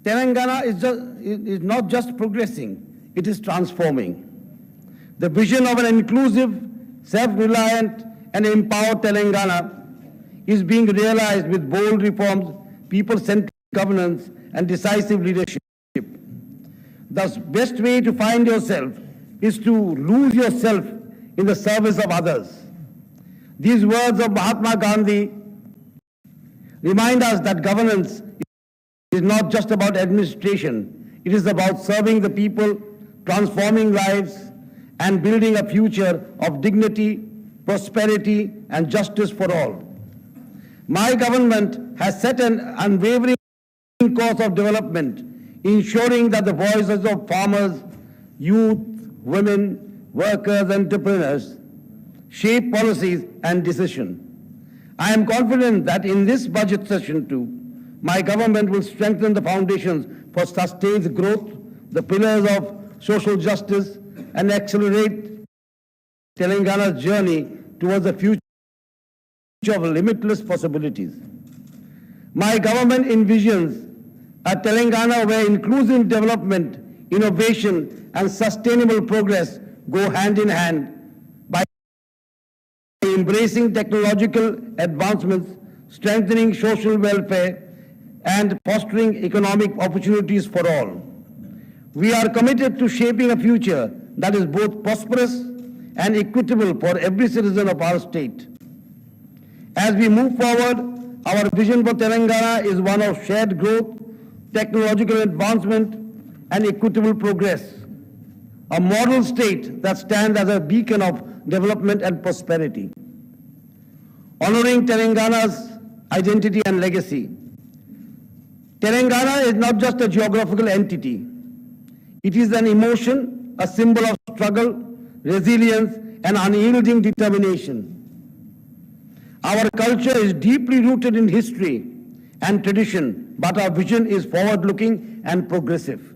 Telangana is not just progressing, it is transforming. The vision of an inclusive, self-reliant and empowered Telangana is being realized with bold reforms, people-centered governance and decisive leadership. The best way to find yourself is to lose yourself in the service of others. These words of Mahatma Gandhi remind us that governance is not just about administration. It is about serving the people, transforming lives, and building a future of dignity, prosperity, and justice for all. My government has set an unwavering course of development, ensuring that the voices of farmers, youth, women, workers, and entrepreneurs shape policies and decisions. I am confident that in this budget session too, my government will strengthen the foundations for sustained growth, the pillars of social justice, and accelerate Telangana's journey towards a future of limitless possibilities. My government envisions a Telangana where inclusive development, innovation, and sustainable progress go hand in hand by embracing technological advancements, strengthening social welfare, and fostering economic opportunities for all. We are committed to shaping a future that is both prosperous and equitable for every citizen of our state. As we move forward, our vision for Telangana is one of shared growth, technological advancement, and equitable progress. A model state that stands as a beacon of development and prosperity. Honoring Telangana's identity and legacy. Telangana is not just a geographical entity. It is an emotion, a symbol of struggle, resilience, and unyielding determination. Our culture is deeply rooted in history and tradition, but our vision is forward-looking and progressive.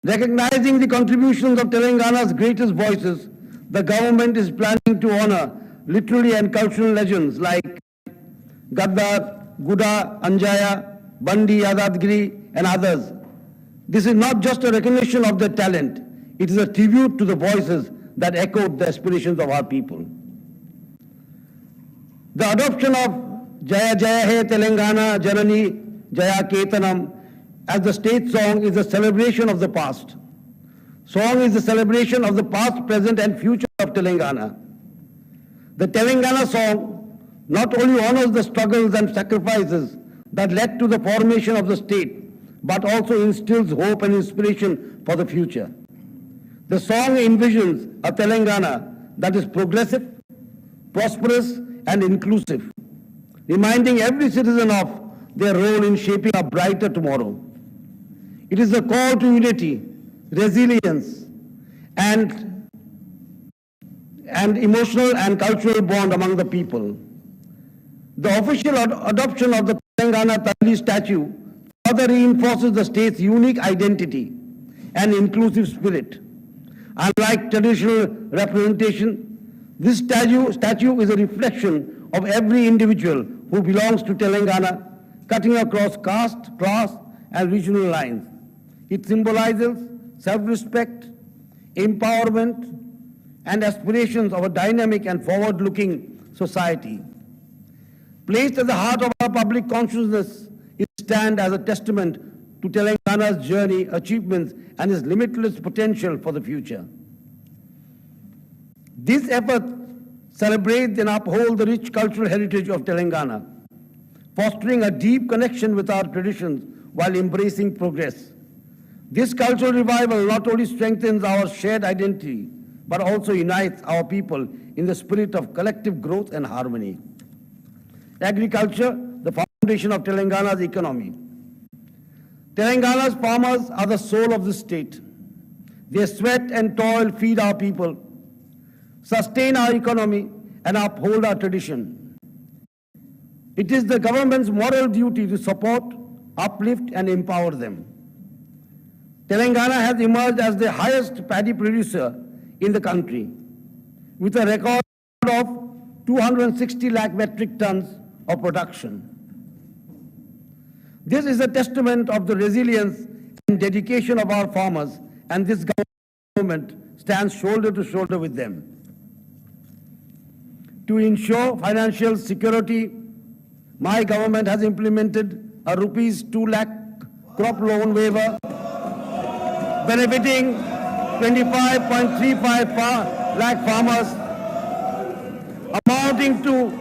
Recognizing the contributions of Telangana's greatest voices, the government is planning to honor literary and cultural legends like Gaddar, Guda, Anjaya, Bandi, Yadadgiri, and others. This is not just a recognition of their talent, it is a tribute to the voices that echoed the aspirations of our people. The adoption of Jaya Jaya He Telangana Janani Jaya Ketanam as the state song is a celebration of the past. Song is a celebration of the past, present, and future of Telangana. The Telangana song not only honors the struggles and sacrifices that led to the formation of the state, but also instills hope and inspiration for the future. The song envisions a Telangana that is progressive, prosperous, and inclusive, reminding every citizen of their role in shaping a brighter tomorrow. It is a call to unity, resilience, and emotional and cultural bond among the people. The official adoption of the Telangana Tali statue further reinforces the state's unique identity and inclusive spirit. Unlike traditional representation, this statue is a reflection of every individual who belongs to Telangana, cutting across caste, class, and regional lines. It symbolizes self-respect, empowerment, and aspirations of a dynamic and forward-looking society. Placed at the heart of our public consciousness, it stands as a testament to Telangana's journey, achievements, and its limitless potential for the future. This effort celebrates and upholds the rich cultural heritage of Telangana, fostering a deep connection with our traditions while embracing progress. This cultural revival not only strengthens our shared identity, but also unites our people in the spirit of collective growth and harmony. Agriculture, the foundation of Telangana's economy. Telangana's farmers are the soul of the state. Their sweat and toil feed our people, sustain our economy, and uphold our tradition. It is the government's moral duty to support, uplift, and empower them. Telangana has emerged as the highest paddy producer in the country, with a record of 260 lakh metric tons of production. This is a testament of the resilience and dedication of our farmers, and this government stands shoulder to shoulder with them. To ensure financial security, my government has implemented a rupees 2 lakh crop loan waiver benefiting 25.35 lakh farmers, amounting to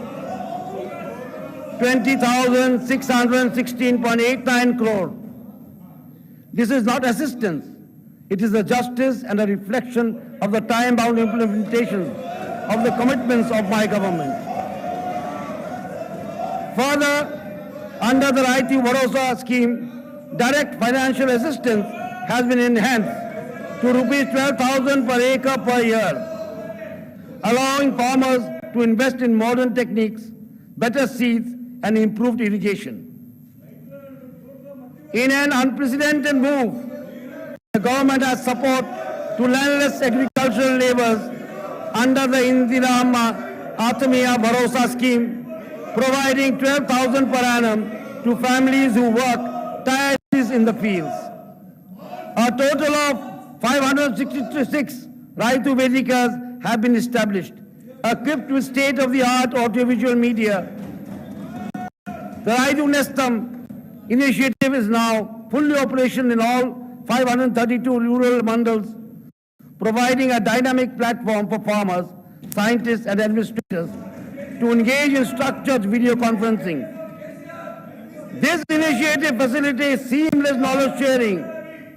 20,616.89 crore. This is not assistance. It is a justice and a reflection of the time-bound implementation of the commitments of my government. Further, under the Raiti Bharosa scheme, direct financial assistance has been enhanced to rupees 12,000 per acre per year, allowing farmers to invest in modern techniques, better seeds, and improved irrigation. In an unprecedented move, the government has support to landless agricultural laborers under the Indira Atmiya Bharosa scheme, providing 12,000 per annum to families who work tirelessly in the fields. A total of 566 Raitu Vedikas have been established, equipped with state-of-the-art audiovisual media. The Raitu Nestam initiative is now fully operational in all 532 rural mandals, providing a dynamic platform for farmers, scientists, and administrators to engage in structured video conferencing. This initiative facilitates seamless knowledge sharing,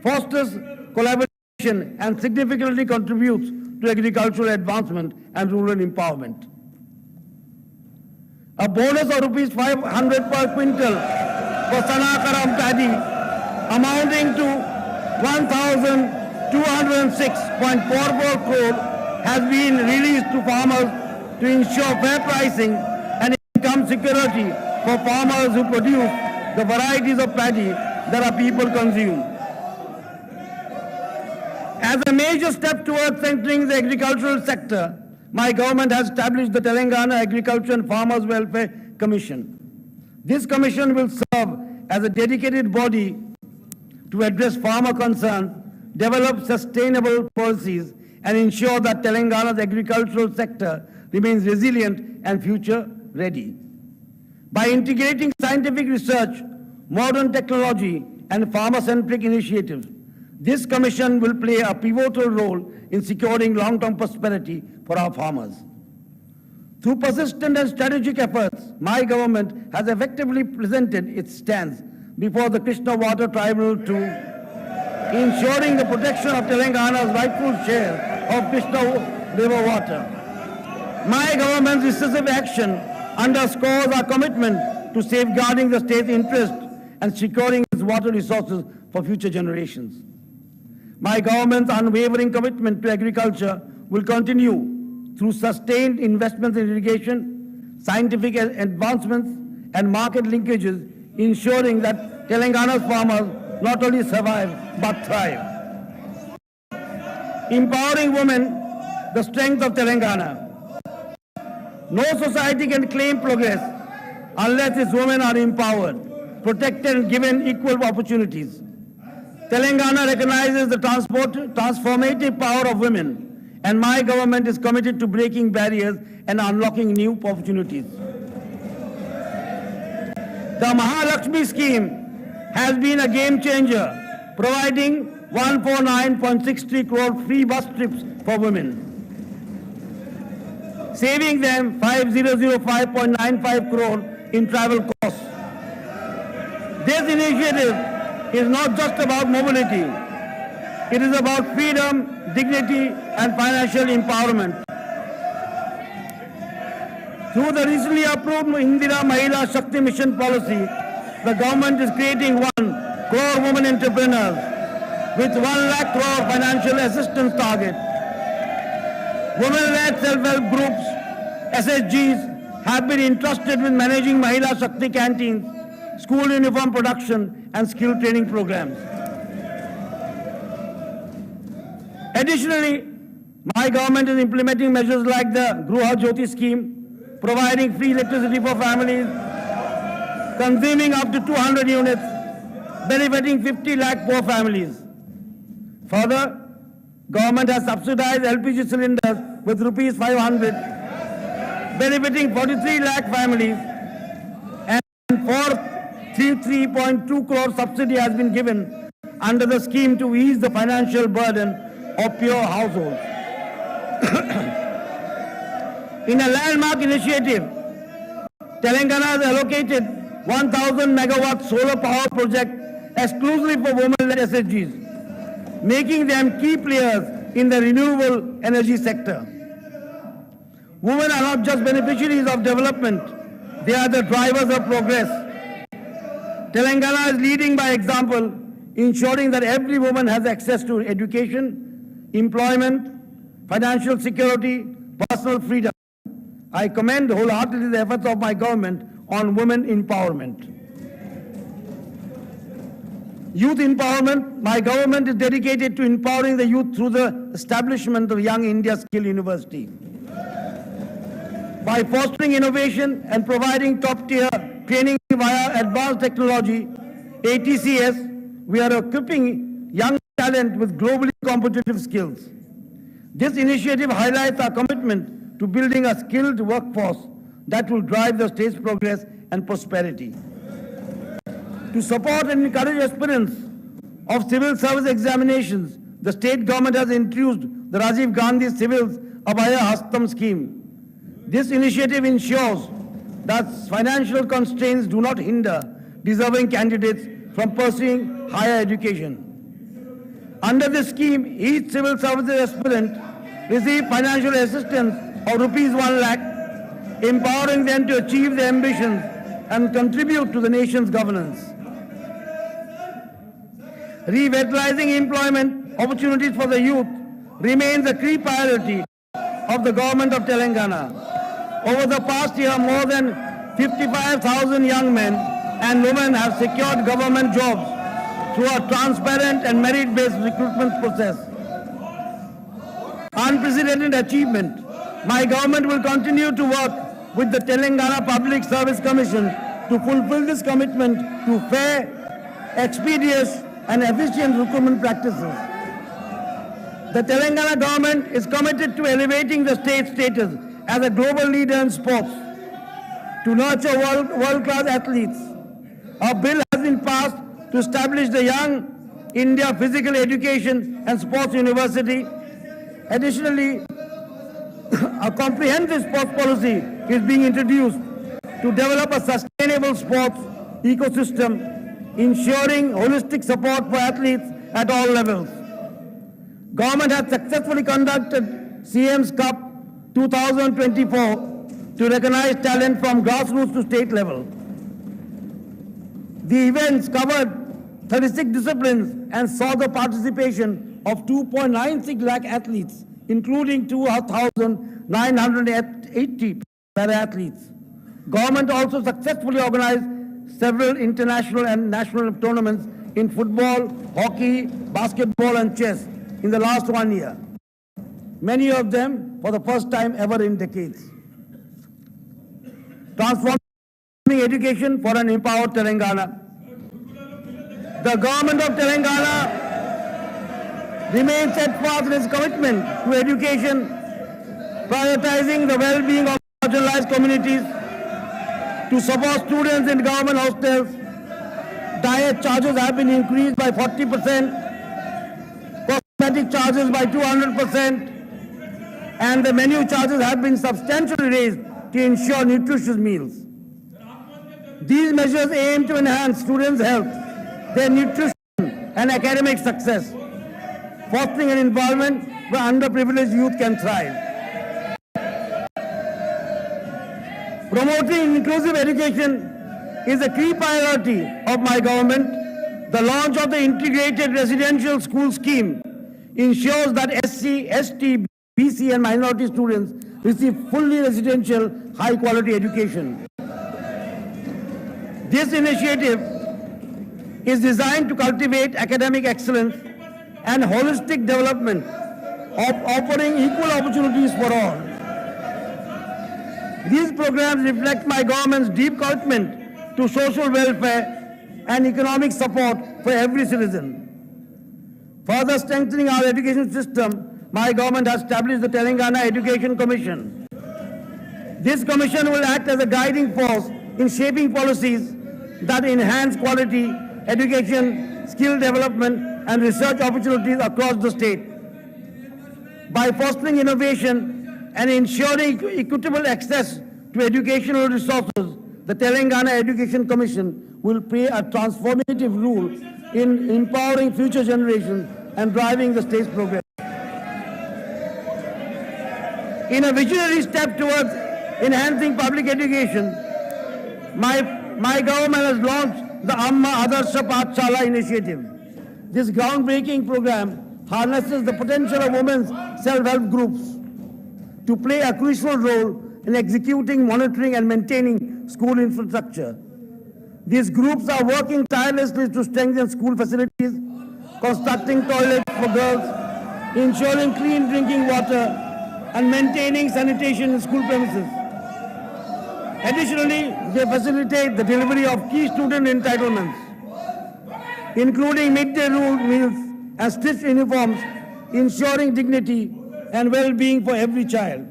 fosters collaboration, and significantly contributes to agricultural advancement and rural empowerment. A bonus of rupees 500 per quintal for Sanakaram paddy, amounting to 1,206.44 crore, has been released to farmers to ensure fair pricing and income security for farmers who produce the varieties of paddy that our people consume. As a major step towards centering the agricultural sector, my government has established the Telangana Agriculture and Farmers Welfare Commission. This commission will serve as a dedicated body to address farmer concerns, develop sustainable policies, and ensure that Telangana's agricultural sector remains resilient and future ready. By integrating scientific research, modern technology, and farmer-centric initiatives, this commission will play a pivotal role in securing long-term prosperity for our farmers. Through persistent and strategic efforts, my government has effectively presented its stance before the Krishna Water Tribunal to ensuring the protection of Telangana's rightful share of Krishna River water. My government's decisive action underscores our commitment to safeguarding the state's interest and securing its water resources for future generations. My government's unwavering commitment to agriculture will continue through sustained investments in irrigation, scientific advancements, and market linkages, ensuring that Telangana's farmers not only survive but thrive. Empowering women, the strength of Telangana. No society can claim progress unless its women are empowered, protected, and given equal opportunities. Telangana recognizes the transformative power of women, and my government is committed to breaking barriers and unlocking new opportunities. The Mahalakshmi scheme has been a game changer, providing 149.63 crore free bus trips for women, saving them 5,005.95 crore in travel costs. This initiative is not just about mobility. It is about freedom, dignity, and financial empowerment. Through the recently approved Indira Mahila Shakti Mission policy, the government is creating 1 crore women entrepreneurs with 1 lakh crore financial assistance target. Women-led self-help groups, SSGs, have been entrusted with managing Mahila Shakti canteens, school uniform production, and skill training programs. Additionally, my government is implementing measures like the Gruha Jyoti scheme, providing free electricity for families consuming up to 200 units, benefiting 50 lakh poor families. Further, government has subsidized LPG cylinders with rupees 500, benefiting 43 lakh families, and for 3.2 crore subsidy has been given under the scheme to ease the financial burden of poor households. In a landmark initiative, Telangana has allocated 1,000 megawatt solar power project exclusively for women-led SHGs, making them key players in the renewable energy sector. Women are not just beneficiaries of development, they are the drivers of progress. Telangana is leading by example, ensuring that every woman has access to education, employment, financial security, personal freedom. I commend wholeheartedly the efforts of my government on women empowerment. Youth empowerment, my government is dedicated to empowering the youth through the establishment of Young India Skill University. By fostering innovation and providing top-tier training via advanced technology, ATCS, we are equipping young talent with globally competitive skills. This initiative highlights our commitment to building a skilled workforce that will drive the state's progress and prosperity. To support and encourage aspirants of civil service examinations, the state government has introduced the Rajiv Gandhi Civil Abhaya Hastam scheme. This initiative ensures that financial constraints do not hinder deserving candidates from pursuing higher education. Under this scheme, each civil services aspirant receives financial assistance of rupees 1 lakh, empowering them to achieve their ambitions and contribute to the nation's governance. Revitalizing employment opportunities for the youth remains a key priority of the government of Telangana. Over the past year, more than 55,000 young men and women have secured government jobs through a transparent and merit-based recruitment process. Unprecedented achievement. My government will continue to work with the Telangana Public Service Commission to fulfill this commitment to fair, expeditious and efficient recruitment practices. The Telangana government is committed to elevating the state's status as a global leader in sports, to nurture world-class athletes. A bill has been passed to establish the Young India Physical Education and Sports University. Additionally, a comprehensive sports policy is being introduced to develop a sustainable sports ecosystem, ensuring holistic support for athletes at all levels. Government has successfully conducted CM's Cup 2024 to recognize talent from grassroots to state level. The events covered 36 disciplines and saw the participation of 2.96 lakh athletes, including 2,980 para-athletes. Government also successfully organized several international and national tournaments in football, hockey, basketball and chess in the last 1 year. Many of them for the first time ever in decades. Transforming education for an empowered Telangana. The government of Telangana remains steadfast in its commitment to education, prioritizing the well-being of marginalized communities. To support students in government hostels, diet charges have been increased by 40%, cosmetic charges by 200%, and the menu charges have been substantially raised to ensure nutritious meals. These measures aim to enhance students' health, their nutrition and academic success, fostering an environment where underprivileged youth can thrive. Promoting inclusive education is a key priority of my government. The launch of the integrated residential school scheme ensures that SC, ST, BC and minority students receive fully residential high-quality education. This initiative is designed to cultivate academic excellence and holistic development, offering equal opportunities for all. These programs reflect my government's deep commitment to social welfare and economic support for every citizen. Further strengthening our education system, my government has established the Telangana Education Commission. This commission will act as a guiding force in shaping policies that enhance quality education, skill development, and research opportunities across the state. By fostering innovation and ensuring equitable access to educational resources, the Telangana Education Commission will play a transformative role in empowering future generations and driving the state's progress. In a visionary step towards enhancing public education, my government has launched the Amma Adarsha Pathshala initiative. This groundbreaking program harnesses the potential of women's self-help groups to play a crucial role in executing, monitoring, and maintaining school infrastructure. These groups are working tirelessly to strengthen school facilities, constructing toilets for girls, ensuring clean drinking water, and maintaining sanitation in school premises. Additionally, they facilitate the delivery of key student entitlements, including midday meals and stitched uniforms, ensuring dignity and well-being for every child.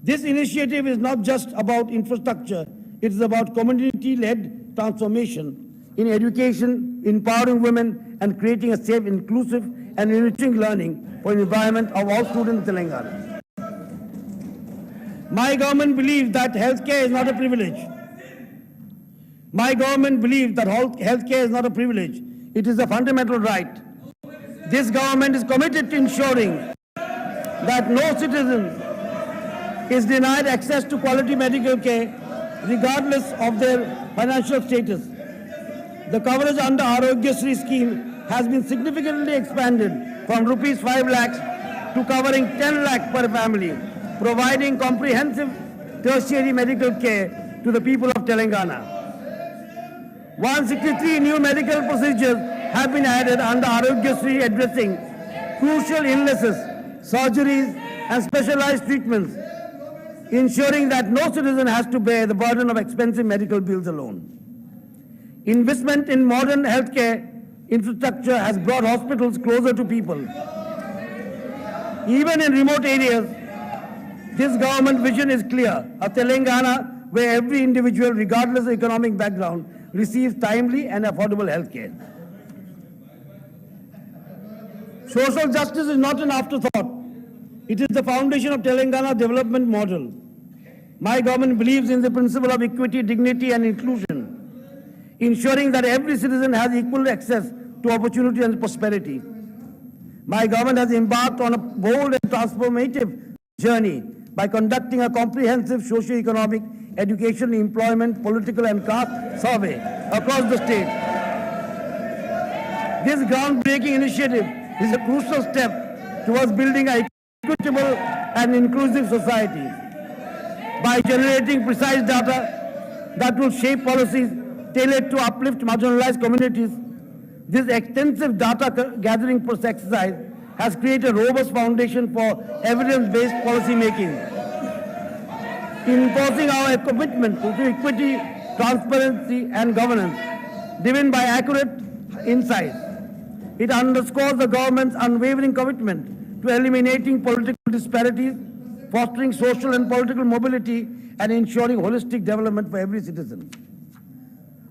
This initiative is not just about infrastructure, it is about community-led transformation in education, empowering women, and creating a safe, inclusive, and enriching learning for the environment of all students in Telangana. My government believes that healthcare is not a privilege. My government believes that healthcare is not a privilege. It is a fundamental right. This government is committed to ensuring that no citizen is denied access to quality medical care regardless of their financial status. The coverage under Aarogyasri scheme has been significantly expanded from rupees 5 lakhs to covering 10 lakh per family, providing comprehensive tertiary medical care to the people of Telangana. 163 new medical procedures have been added under Aarogyasri, addressing crucial illnesses, surgeries, and specialized treatments, ensuring that no citizen has to bear the burden of expensive medical bills alone. Investment in modern healthcare infrastructure has brought hospitals closer to people. Even in remote areas, this government vision is clear: a Telangana where every individual, regardless of economic background, receives timely and affordable health care. Social justice is not an afterthought. It is the foundation of Telangana development model. My government believes in the principle of equity, dignity, and inclusion, ensuring that every citizen has equal access to opportunity and prosperity. My government has embarked on a bold and transformative journey by conducting a comprehensive socio-economic, education, employment, political, and caste survey across the state. This groundbreaking initiative is a crucial step towards building an equitable and inclusive society. By generating precise data that will shape policies tailored to uplift marginalized communities, this extensive data gathering exercise has created a robust foundation for evidence-based policy making. Enforcing our commitment to equity, transparency, and governance, driven by accurate insights. It underscores the government's unwavering commitment to eliminating political disparities, fostering social and political mobility, and ensuring holistic development for every citizen.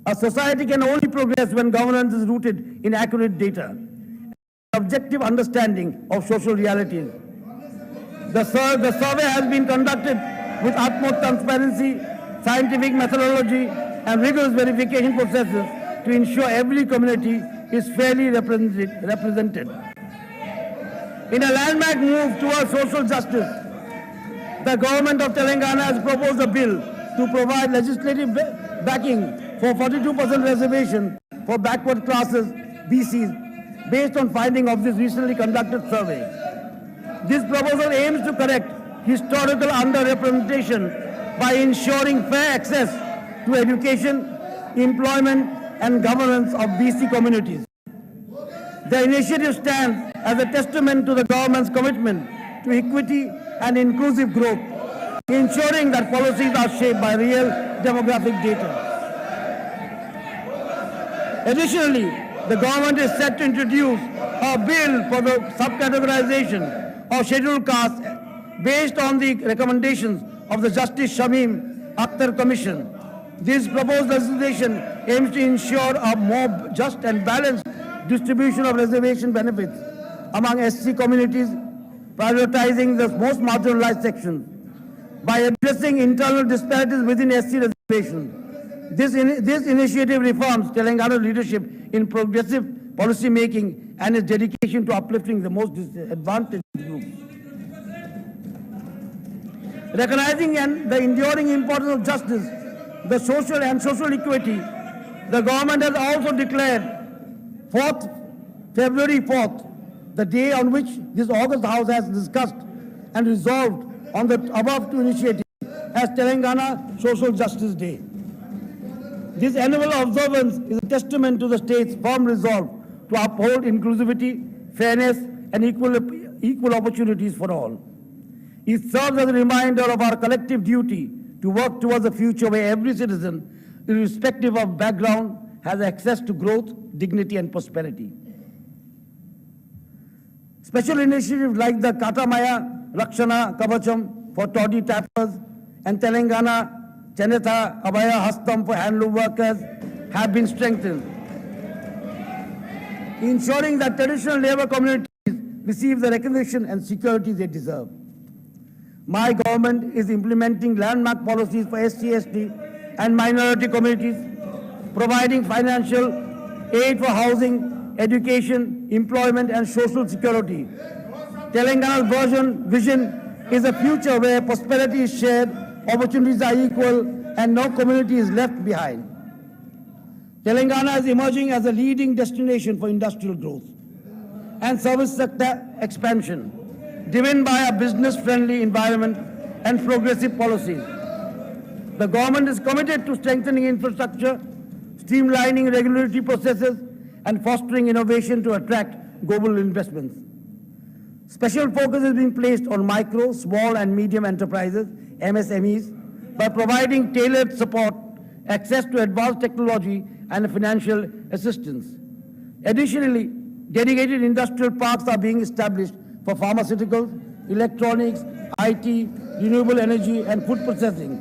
A society can only progress when governance is rooted in accurate data, objective understanding of social realities. The survey has been conducted with utmost transparency, scientific methodology, and rigorous verification processes to ensure every community is fairly represented. In a landmark move towards social justice, the government of Telangana has proposed a bill to provide legislative backing for 42% reservation for backward classes, BCs, based on findings of this recently conducted survey. This proposal aims to correct historical underrepresentation by ensuring fair access to education, employment, and governance of BC communities. The initiative stands as a testament to the government's commitment to equity and inclusive growth, ensuring that policies are shaped by real demographic data. Additionally, the government is set to introduce a bill for the subcategorization of scheduled castes based on the recommendations of the Justice Shamim Akhtar Commission. This proposed legislation aims to ensure a more just and balanced distribution of reservation benefits among SC communities, prioritizing the most marginalized sections. By addressing internal disparities within SC reservations, this initiative reforms Telangana's leadership in progressive policy making and its dedication to uplifting the most disadvantaged groups. Recognizing the enduring importance of justice, the social and social equity, the government has also declared February 4th, the day on which this August House has discussed and resolved on the above two initiatives, as Telangana Social Justice Day. This annual observance is a testament to the state's firm resolve to uphold inclusivity, fairness, and equal opportunities for all. It serves as a reminder of our collective duty to work towards a future where every citizen, irrespective of background, has access to growth, dignity, and prosperity. Special initiatives like the Katamaya Rakshana Kavacham for toddy tappers and Telangana Chanetha Abhaya Hastam for handloom workers have been strengthened, ensuring that traditional labor communities receive the recognition and security they deserve. My government is implementing landmark policies for SC, ST and minority communities, providing financial aid for housing, education, employment and social security. Telangana's vision is a future where prosperity is shared, opportunities are equal, and no community is left behind. Telangana is emerging as a leading destination for industrial growth and service sector expansion, driven by a business-friendly environment and progressive policies. The government is committed to strengthening infrastructure, streamlining regulatory processes, and fostering innovation to attract global investments. Special focus is being placed on micro, small, and medium enterprises, MSMEs, by providing tailored support, access to advanced technology, and financial assistance. Additionally, dedicated industrial parks are being established for pharmaceuticals, electronics, IT, renewable energy, and food processing,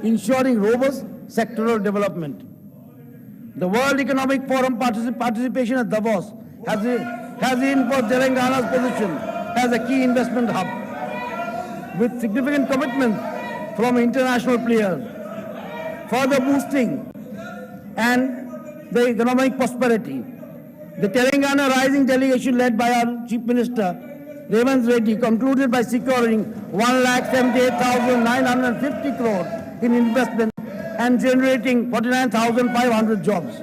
ensuring robust sectoral development. The World Economic Forum participation at Davos has reinforced Telangana's position as a key investment hub, with significant commitments from international players, further boosting and the economic prosperity. The Telangana Rising delegation led by our Chief Minister, Revanth Reddy, concluded by securing 1,78,950 crore in investment and generating 49,500 jobs.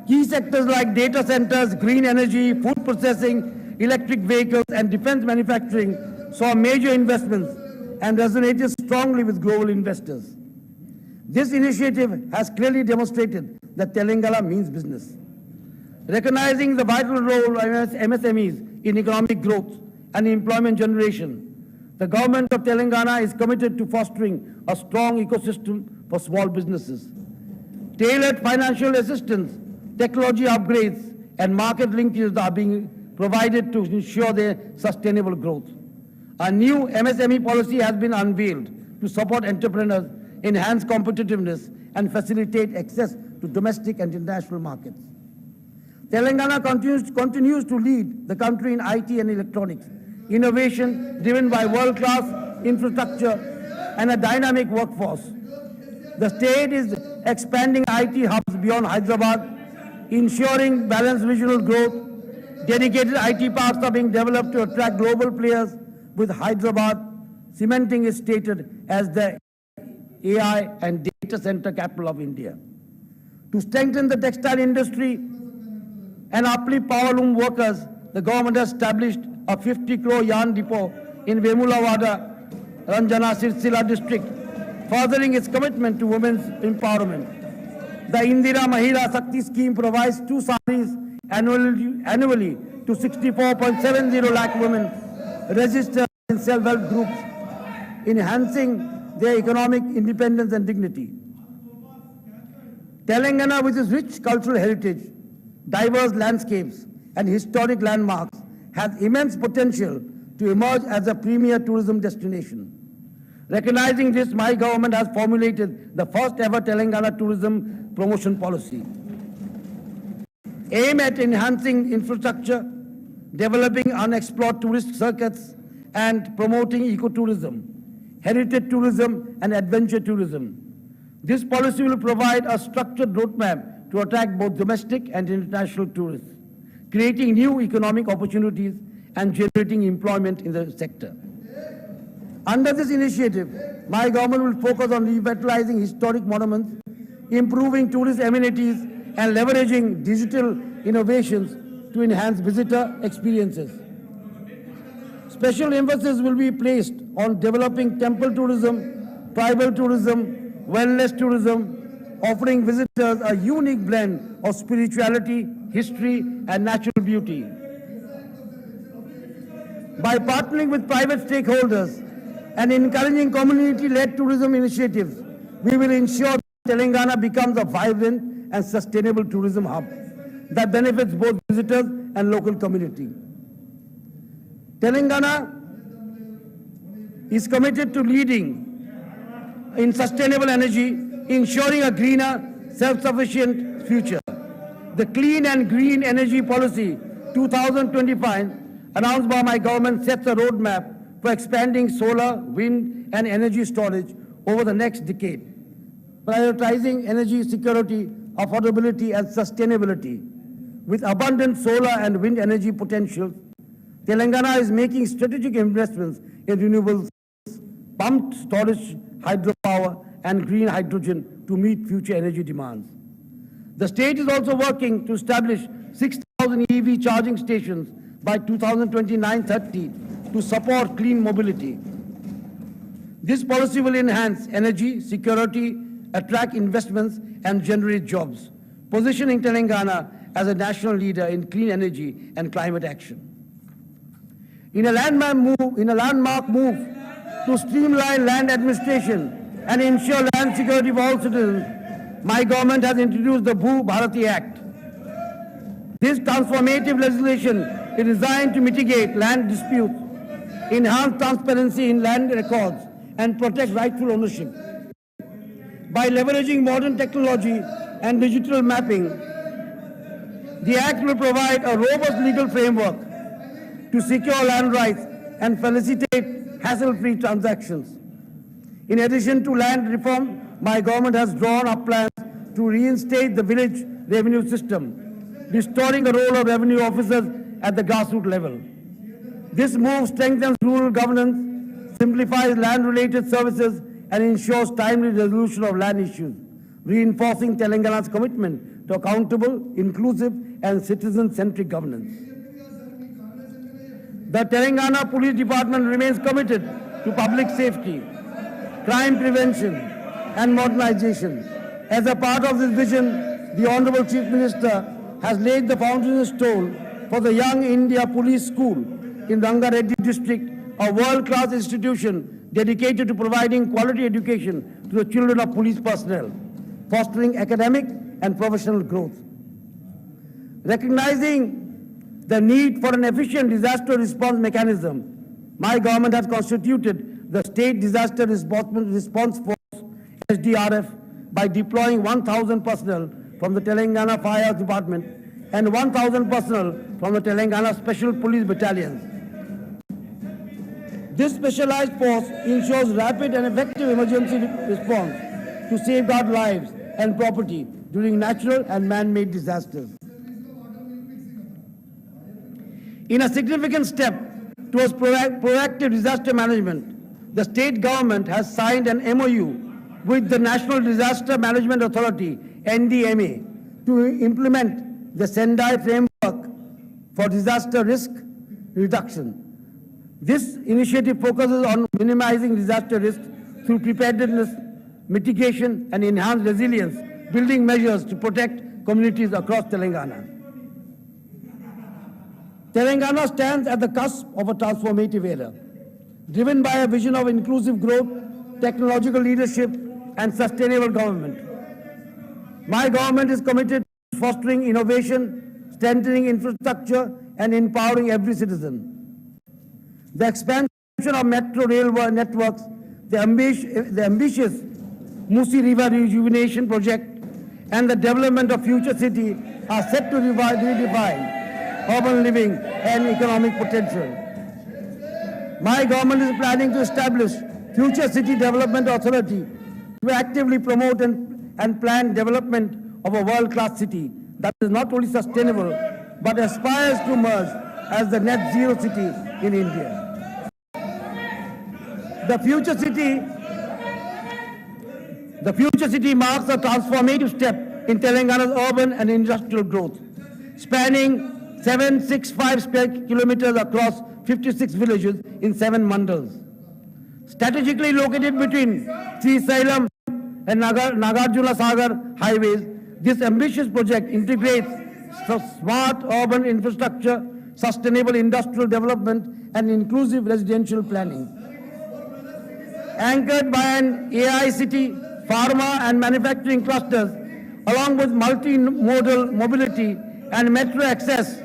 Key sectors like data centers, green energy, food processing, electric vehicles, and defense manufacturing saw major investments and resonated strongly with global investors. This initiative has clearly demonstrated that Telangana means business. Recognizing the vital role of MSMEs in economic growth and employment generation, the government of Telangana is committed to fostering a strong ecosystem for small businesses. Tailored financial assistance, technology upgrades, and market linkages are being provided to ensure their sustainable growth. A new MSME policy has been unveiled to support entrepreneurs, enhance competitiveness, and facilitate access to domestic and international markets. Telangana continues to lead the country in IT and electronics, innovation driven by world-class infrastructure and a dynamic workforce. The state is expanding IT hubs beyond Hyderabad, ensuring balanced regional growth. Dedicated IT parks are being developed to attract global players, with Hyderabad cementing its status as the AI and data center capital of India. To strengthen the textile industry and uplift powerloom workers, the government has established a 50 crore yarn depot in Vemulavada, Ranjana Sirsila district, furthering its commitment to women's empowerment. The Indira Mahila Shakti scheme provides 2 saris annually to 64.70 lakh women registered in self-help groups, enhancing their economic independence and dignity. Telangana, with its rich cultural heritage, diverse landscapes, and historic landmarks, has immense potential to emerge as a premier tourism destination. Recognizing this, my government has formulated the first ever Telangana tourism promotion policy, aimed at enhancing infrastructure, developing unexplored tourist circuits, and promoting ecotourism, heritage tourism, and adventure tourism. This policy will provide a structured roadmap to attract both domestic and international tourists, creating new economic opportunities and generating employment in the sector. Under this initiative, my government will focus on revitalizing historic monuments, improving tourist amenities, and leveraging digital innovations to enhance visitor experiences. Special emphasis will be placed on developing temple tourism, tribal tourism, wellness tourism, offering visitors a unique blend of spirituality, history, and natural beauty. By partnering with private stakeholders and encouraging community-led tourism initiatives, we will ensure that Telangana becomes a vibrant and sustainable tourism hub that benefits both visitors and local community. Telangana is committed to leading in sustainable energy, ensuring a greener, self-sufficient future. The Clean and Green Energy Policy 2025, announced by my government, sets a roadmap for expanding solar, wind, and energy storage over the next decade, prioritizing energy security, affordability, and sustainability. With abundant solar and wind energy potential, Telangana is making strategic investments in renewables, pumped storage, hydropower, and green hydrogen to meet future energy demands. The state is also working to establish 6,000 EV charging stations by 2029-30 to support clean mobility. This policy will enhance energy security, attract investments, and generate jobs, positioning Telangana as a national leader in clean energy and climate action. In a landmark move to streamline land administration and ensure land security for all citizens, my government has introduced the Bhu Bharati Act. This transformative legislation is designed to mitigate land disputes, enhance transparency in land records, and protect rightful ownership. By leveraging modern technology and digital mapping, the Act will provide a robust legal framework to secure land rights and facilitate hassle-free transactions. In addition to land reform, my government has drawn up plans to reinstate the village revenue system, restoring the role of revenue officers at the grassroots level. This move strengthens rural governance, simplifies land-related services, and ensures timely resolution of land issues, reinforcing Telangana's commitment to accountable, inclusive, and citizen-centric governance. The Telangana Police Department remains committed to public safety, crime prevention, and modernization. As a part of this vision, the Honorable Chief Minister has laid the foundation stone for the Young India Police School in Rangareddy district, a world-class institution dedicated to providing quality education to the children of police personnel, fostering academic and professional growth. Recognizing the need for an efficient disaster response mechanism, my government has constituted the State Disaster Response Force, SDRF, by deploying 1,000 personnel from the Telangana Fire Department and 1,000 personnel from the Telangana Special Police Battalions. This specialized force ensures rapid and effective emergency response to safeguard lives and property during natural and man-made disasters. In a significant step towards proactive disaster management, the state government has signed an MOU with the National Disaster Management Authority, NDMA, to implement the Sendai framework for disaster risk reduction. This initiative focuses on minimizing disaster risk through preparedness, mitigation, and enhanced resilience, building measures to protect communities across Telangana. Telangana stands at the cusp of a transformative era, driven by a vision of inclusive growth, technological leadership, and sustainable government. My government is committed to fostering innovation, strengthening infrastructure, and empowering every citizen. The expansion of metro rail networks, the ambitious Musi River Rejuvenation Project, and the development of future city are set to redefine urban living and economic potential. My government is planning to establish Future City Development Authority to actively promote and plan development of a world-class city that is not only sustainable but aspires to emerge as the net zero city in India. The future city marks a transformative step in Telangana's urban and industrial growth, spanning 765 square kilometers across 56 villages in 7 mandals. Strategically located between Srisailam and Nagarjuna Sagar highways, this ambitious project integrates smart urban infrastructure, sustainable industrial development, and inclusive residential planning. Anchored by an AI city, pharma and manufacturing clusters, along with multimodal mobility and metro access,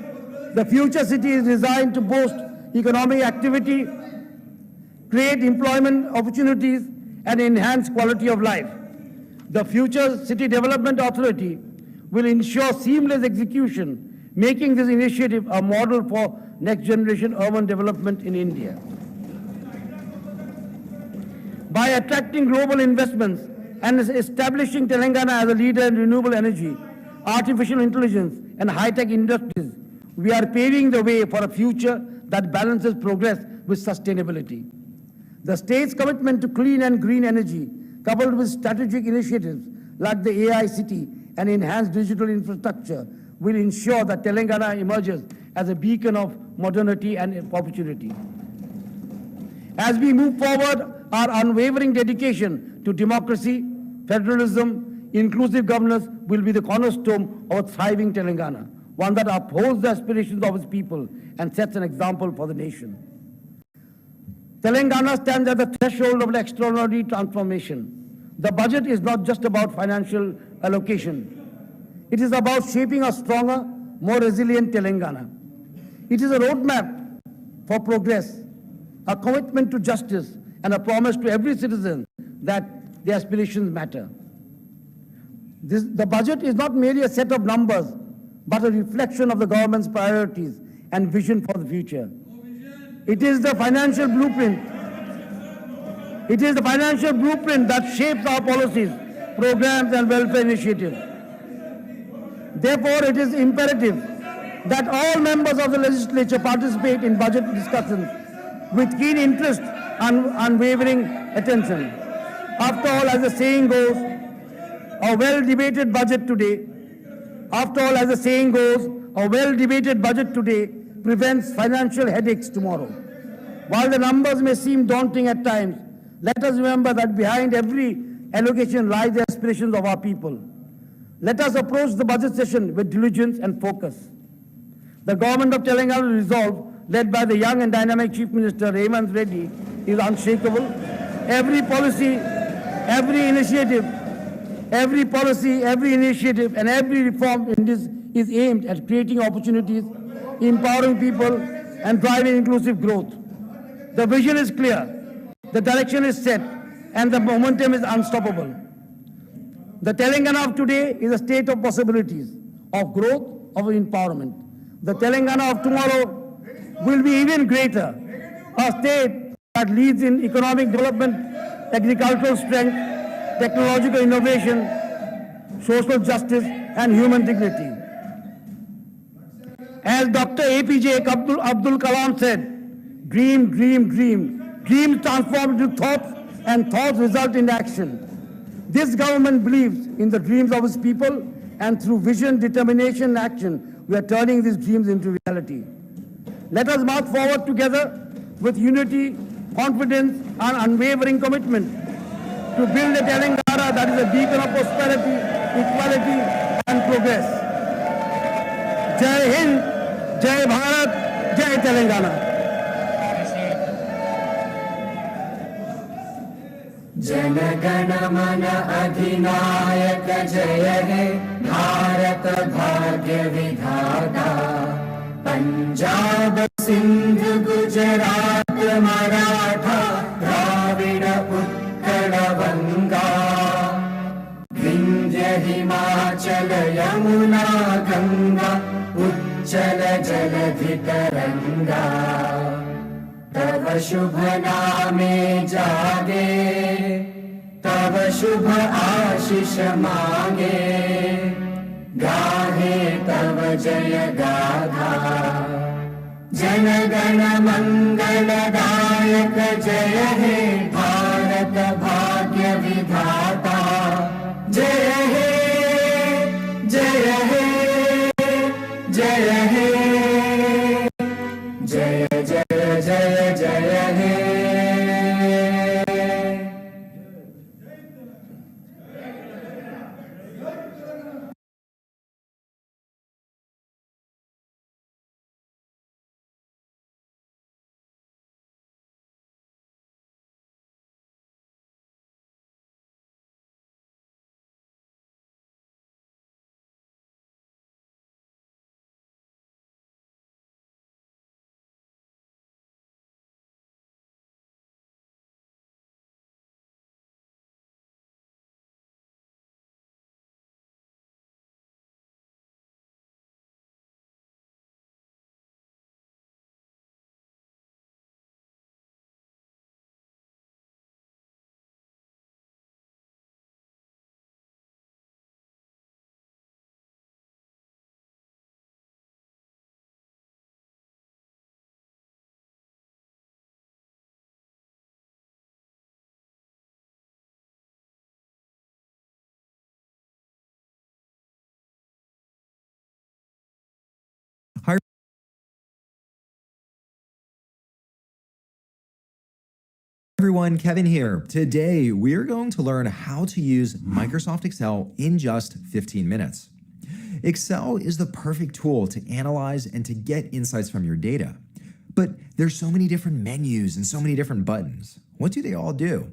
the future city is designed to boost economic activity, create employment opportunities, and enhance quality of life. The Future City Development Authority will ensure seamless execution, making this initiative a model for next-generation urban development in India. By attracting global investments and establishing Telangana as a leader in renewable energy, artificial intelligence, and high-tech industries, we are paving the way for a future that balances progress with sustainability. The state's commitment to clean and green energy, coupled with strategic initiatives like the AI city and enhanced digital infrastructure, will ensure that Telangana emerges as a beacon of modernity and opportunity. As we move forward, our unwavering dedication to democracy, federalism, inclusive governance will be the cornerstone of a thriving Telangana, one that upholds the aspirations of its people and sets an example for the nation. Telangana stands at the threshold of an extraordinary transformation. The budget is not just about financial allocation. It is about shaping a stronger, more resilient Telangana. It is a roadmap for progress, a commitment to justice, and a promise to every citizen that their aspirations matter. The budget is not merely a set of numbers, but a reflection of the government's priorities and vision for the future. It is the financial blueprint. It is the financial blueprint that shapes our policies, programs, and welfare initiatives. Therefore, it is imperative that all members of the legislature participate in budget discussions with keen interest and unwavering attention. After all, as the saying goes, a well-debated budget today prevents financial headaches tomorrow. While the numbers may seem daunting at times, let us remember that behind every allocation lies the aspirations of our people. Let us approach the budget session with diligence and focus. The government of Telangana resolve, led by the young and dynamic Chief Minister Hemant Reddy, is unshakable. Every policy, every initiative, and every reform in this is aimed at creating opportunities, empowering people, and driving inclusive growth. The vision is clear, the direction is set, and the momentum is unstoppable. The Telangana of today is a state of possibilities, of growth, of empowerment. The Telangana of tomorrow will be even greater, a state that leads in economic development, agricultural strength, technological innovation, social justice, and human dignity. As Dr. APJ Abdul Kalam said, dream, dream, dream. Dreams transform into thoughts, and thoughts result in action. This government believes in the dreams of its people, and through vision, determination, and action, we are turning these dreams into reality. Let us march forward together with unity, confidence, and unwavering commitment to build a Telangana that is a beacon of prosperity, equality, and progress. Jai Hind, Jai Bharat, Jai Telangana. Jai गण मन अधिनायक जय हे भारत भाग्य विधाता पंजाब सिंध गुजरात मराठा द्राविड़ उत्कल बंगा विंध्य हिमाचल यमुना गंगा उच्चल जलधि तरंगा तव शुभ नामे जागे तव शुभ आशीष मांगे गाहे तव जय गाथा जन गण मंगलदायक जय हे भारत भाग्य विधाता जय हे जय हे जय हे जय जय जय जय हे Hi everyone, Kevin here. Today, we are going to learn how to use Microsoft Excel in just 15 minutes. Excel is the perfect tool to analyze and to get insights from your data. But there's so many different menus and so many different buttons. What do they all do?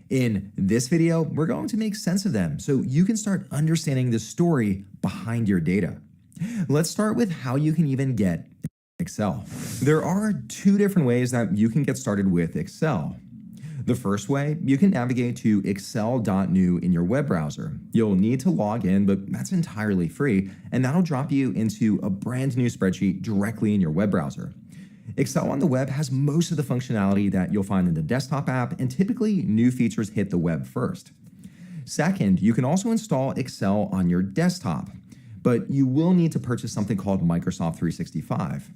In this video, we're going to make sense of them so you can start understanding the story behind your data. Let's start with how you can even get Excel. There are two different ways that you can get started with Excel. The first way, you can navigate to excel.new in your web browser. You'll need to log in, but that's entirely free, and that'll drop you into a brand new spreadsheet directly in your web browser. Excel on the web has most of the functionality that you'll find in the desktop app, and typically new features hit the web first. Second, you can also install Excel on your desktop, but you will need to purchase something called Microsoft 365.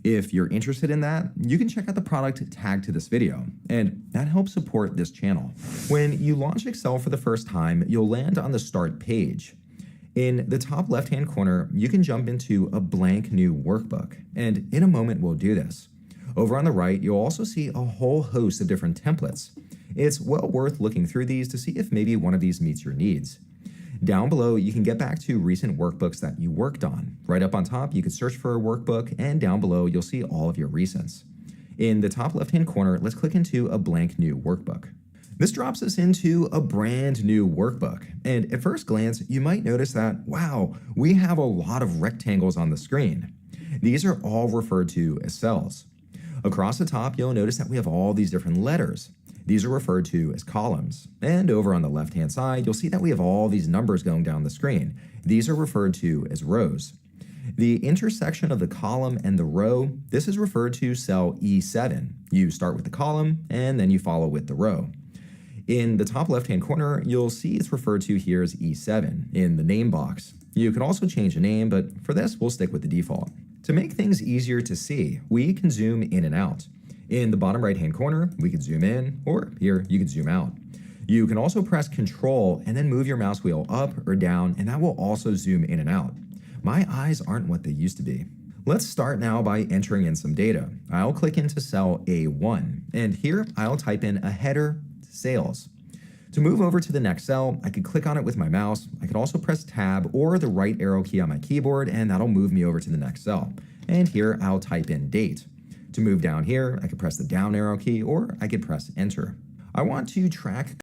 If you're interested in that, you can check out the product tagged to this video, and that helps support this channel. When you launch Excel for the first time, you'll land on the Start page. In the top left-hand corner, you can jump into a blank new workbook, and in a moment we'll do this. Over on the right, you'll also see a whole host of different templates. It's well worth looking through these to see if maybe one of these meets your needs. Down below, you can get back to recent workbooks that you worked on. Right up on top, you could search for a workbook, and down below, you'll see all of your recents. In the top left-hand corner, let's click into a blank new workbook. This drops us into a brand new workbook, and at first glance, you might notice that, wow, we have a lot of rectangles on the screen. These are all referred to as cells. Across the top, you'll notice that we have all these different letters. These are referred to as columns. And over on the left-hand side, you'll see that we have all these numbers going down the screen. These are referred to as rows. The intersection of the column and the row, this is referred to cell E7. You start with the column, and then you follow with the row. In the top left-hand corner, you'll see it's referred to here as E7 in the name box. You can also change the name, but for this, we'll stick with the default. To make things easier to see, we can zoom in and out. In the bottom right-hand corner, we can zoom in, or here, you can zoom out. You can also press Control and then move your mouse wheel up or down, and that will also zoom in and out. My eyes aren't what they used to be. Let's start now by entering in some data. I'll click into cell A1, and here I'll type in a header, sales. To move over to the next cell, I could click on it with my mouse. I could also press Tab or the right arrow key on my keyboard, and that'll move me over to the next cell. And here I'll type in date. To move down here, I could press the down arrow key, or I could press Enter. I want to track